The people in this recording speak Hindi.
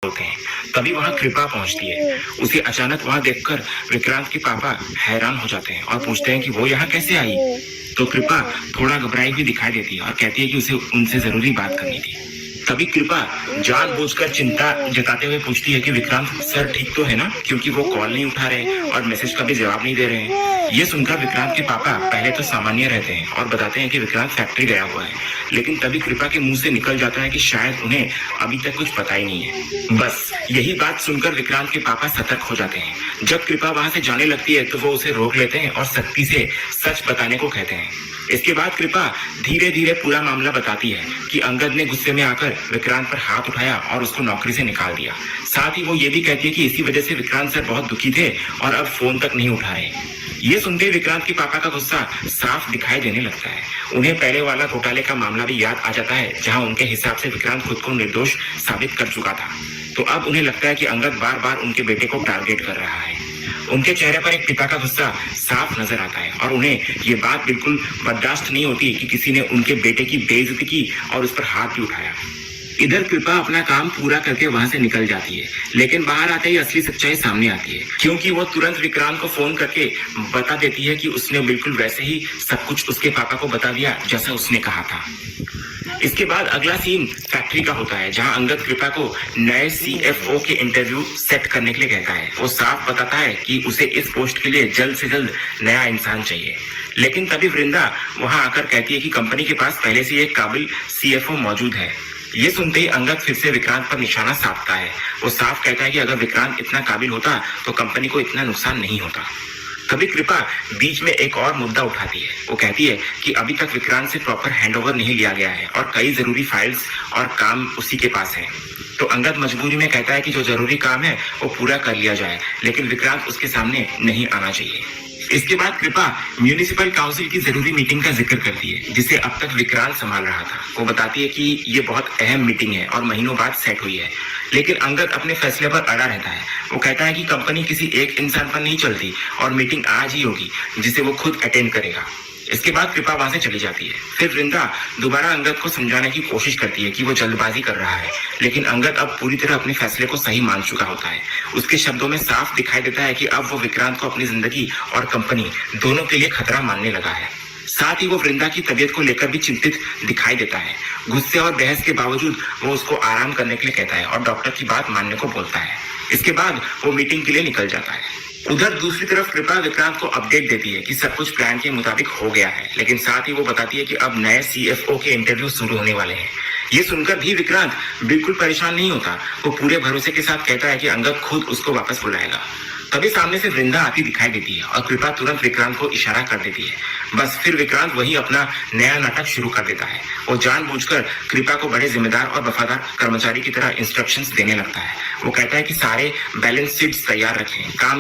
होते हैं। तभी वहां कृपा पहुंचती है। उसे अचानक वहां देखकर विक्रांत के पापा हैरान हो जाते हैं और पूछते हैं कि वो यहाँ कैसे आई। तो कृपा थोड़ा घबराई हुई दिखाई देती है और कहती है कि उसे उनसे जरूरी बात करनी थी। तभी कृपा जानबूझकर चिंता जताते हुए पूछती है कि विक्रांत सर ठीक तो है ना, क्योंकि वो कॉल नहीं उठा रहे और मैसेज का भी जवाब नहीं दे रहे हैं। ये सुनकर विक्रांत के पापा पहले तो सामान्य रहते हैं और बताते हैं कि विक्रांत फैक्ट्री गया हुआ है, लेकिन तभी कृपा के मुंह से निकल जाता है कि शायद उन्हें अभी तक कुछ पता ही नहीं है। बस यही बात सुनकर विक्रांत के पापा सतर्क हो जाते हैं। जब कृपा वहां से जाने लगती है तो वो उसे रोक लेते हैं और सख्ती से सच बताने को कहते हैं। इसके बाद कृपा धीरे धीरे पूरा मामला बताती है कि अंगद ने गुस्से में आकर विक्रांत पर हाथ उठाया और उसको नौकरी से निकाल दिया। साथ ही वो ये भी कहती है कि इसी वजह से विक्रांत सर बहुत दुखी थे और अब फोन तक नहीं उठा रहे। ये सुनते ही विक्रांत के पापा का गुस्सा साफ दिखाई देने लगता है। उन्हें पहले वाला घोटाले का मामला भी याद आ जाता है, जहां उनके हिसाब से विक्रांत खुद को निर्दोष साबित कर चुका था। तो अब उन्हें लगता है कि अंगद बार बार उनके बेटे को टारगेट कर रहा है। उनके चेहरे पर एक पिता का गुस्सा साफ नजर आता है और उन्हें ये बात बिल्कुल बर्दाश्त नहीं होती कि किसी ने उनके बेटे की बेइज्जती की और उस पर हाथ भी उठाया। इधर कृपा अपना काम पूरा करके वहां से निकल जाती है, लेकिन बाहर आते ही असली सच्चाई सामने आती है, क्योंकि वो तुरंत विक्रांत को फोन करके बता देती है कि उसने बिल्कुल वैसे ही सब कुछ उसके पापा को बता दिया जैसा उसने कहा था। इसके बाद अगला सीन फैक्ट्री का होता है, जहां अंगद कृपा को नए सीएफओ के इंटरव्यू सेट करने के लिए कहता है। वो साफ बताता है कि उसे इस पोस्ट के लिए जल्द से जल्द नया इंसान चाहिए, लेकिन तभी वृंदा वहां आकर कहती है कि कंपनी के पास पहले से एक काबिल सीएफओ मौजूद है। ये सुनते ही अंगद फिर से विक्रांत पर निशाना साधता है। वो साफ कहता है कि अगर विक्रांत इतना काबिल होता तो कंपनी को इतना नुकसान नहीं होता। तभी कृपा बीच में एक और मुद्दा उठाती है। वो कहती है कि अभी तक विक्रांत से प्रॉपर हैंडओवर नहीं लिया गया है और कई जरूरी फाइल्स और काम उसी के पास है। तो अंगद मजबूरी में कहता है कि जो जरूरी काम है वो पूरा कर लिया जाए, लेकिन विक्रांत उसके सामने नहीं आना चाहिए। इसके बाद कृपा म्यूनिसिपल काउंसिल की जरूरी मीटिंग का जिक्र करती है, जिसे अब तक विक्रांत संभाल रहा था। वो बताती है कि ये बहुत अहम मीटिंग है और महीनों बाद सेट हुई है, लेकिन अंगद अपने फैसले पर अड़ा रहता है। वो कहता है कि कंपनी किसी एक इंसान पर नहीं चलती और मीटिंग आज ही होगी, जिसे वो खुद अटेंड करेगा। इसके बाद कृपा वहां से चली जाती है। फिर वृंदा दोबारा अंगद को समझाने की कोशिश करती है कि वो जल्दबाजी कर रहा है, लेकिन अंगद अब पूरी तरह अपने फैसले को सही मान चुका होता है। उसके शब्दों में साफ दिखाई देता है कि अब वो विक्रांत को अपनी जिंदगी और कंपनी दोनों के लिए खतरा मानने लगा है। साथ ही वो वृंदा की तबीयत को लेकर भी चिंतित दिखाई देता है। गुस्से और बहस के बावजूद वो उसको आराम करने के लिए कहता है और डॉक्टर की बात मानने को बोलता है। इसके बाद वो मीटिंग के लिए निकल जाता है। उधर दूसरी तरफ कृपा विक्रांत को अपडेट देती है कि सब कुछ प्लान के मुताबिक हो गया है, लेकिन साथ ही वो बताती है कि अब नए सीएफओ के इंटरव्यू शुरू होने वाले हैं। ये सुनकर भी विक्रांत बिल्कुल परेशान नहीं होता। वो पूरे भरोसे के साथ कहता है कि अंगद खुद उसको वापस बुलाएगा। तभी सामने से वृंदा आती दिखाई देती है और कृपा तुरंत विक्रांत को इशारा कर देती है। बस फिर विक्रांत वही अपना नया नाटक शुरू कर देता है। वो जानबूझकर कृपा को बड़े जिम्मेदार और वफादार कर्मचारी की तरह इंस्ट्रक्शंस देने लगता है। वो कहता है कि सारे बैलेंस शीट्स तैयार रखें, काम